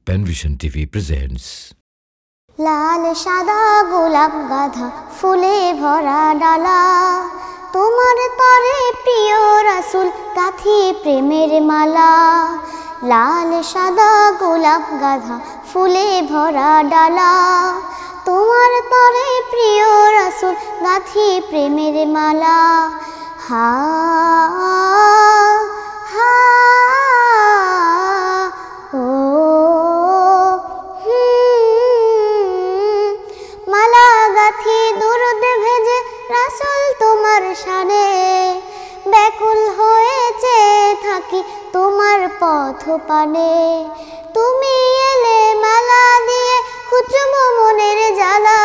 Panvision TV presents লাল সাদা গোলাপ গাধা ফুলে ভরা ডালা, তোমার তরে প্রিয় রাসূল গাঁথি প্রেমের মালা। লাল সাদা গোলাপ গাধা ফুলে ভরা ডালা, তোমার তরে প্রিয় রাসূল গাঁথি প্রেমের মালা। হা হা মালা গাঁথি দুরুদ ভেজে রাসূল তোমার শানে, ব্যাকুল হয়ে চেয়ে থাকি তোমার পথ পানে। তুমি এলে মালা দিয়ে খুচবো মনের জ্বালা,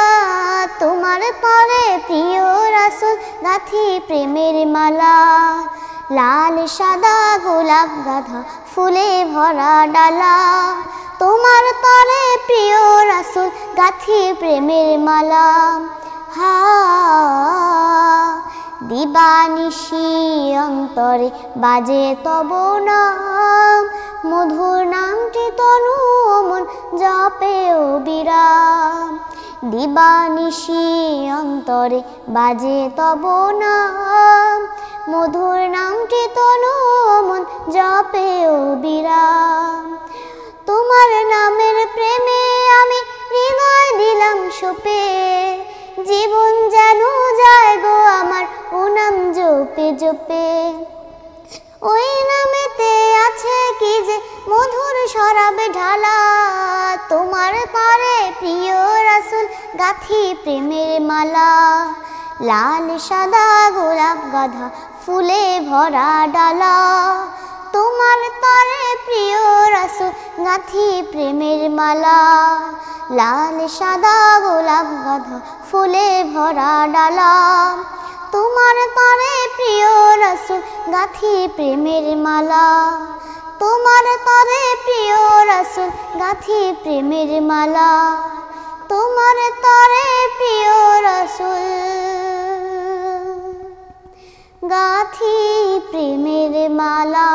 তোমার তরে প্রিয় রাসূল গাঁথি প্রেমের মালা। লাল সাদা গোলাপ গাধা ফুলে ভরা ডালা, তোমার তরে প্রিয় রাসূল গাঁথি প্রেমের মালা। হা দিবানিশি অন্তরে বাজে তব নাম, মধুর নামটি তনু মন জপে অবিরাম। দিবানিশি অন্তরে বাজে তব নাম, মধুর নামটি তনু মন জপে অবিরাম। তোমার নামের প্রেমে আমি হৃদয় দিলাম সঁপে, জীবন যেন যায় গো আমার ও নাম জপে জপে। ওই নামেতে আছে কি যে মধুর শরাবে ঢালা, তোমার তরে প্রিয় রাসূল গাঁথি প্রেমের মালা। লাল সাদা গোলাপ গাধা ফুলে ভরা ডালা, তোমার তরে প্রিয় রাসূল গাঁথি প্রেমের মালা। লাল সাদা গোলাপ গাধা ফুলে ভরা ডালা, তোমার তরে প্রিয় রাসূল গাঁথি প্রেমের মালা। তোমার তরে প্রিয় রাসূল গাঁথি প্রেমের মালা। তোমার তরে প্রিয় রাসূল গাঁথি প্রেমের মালা।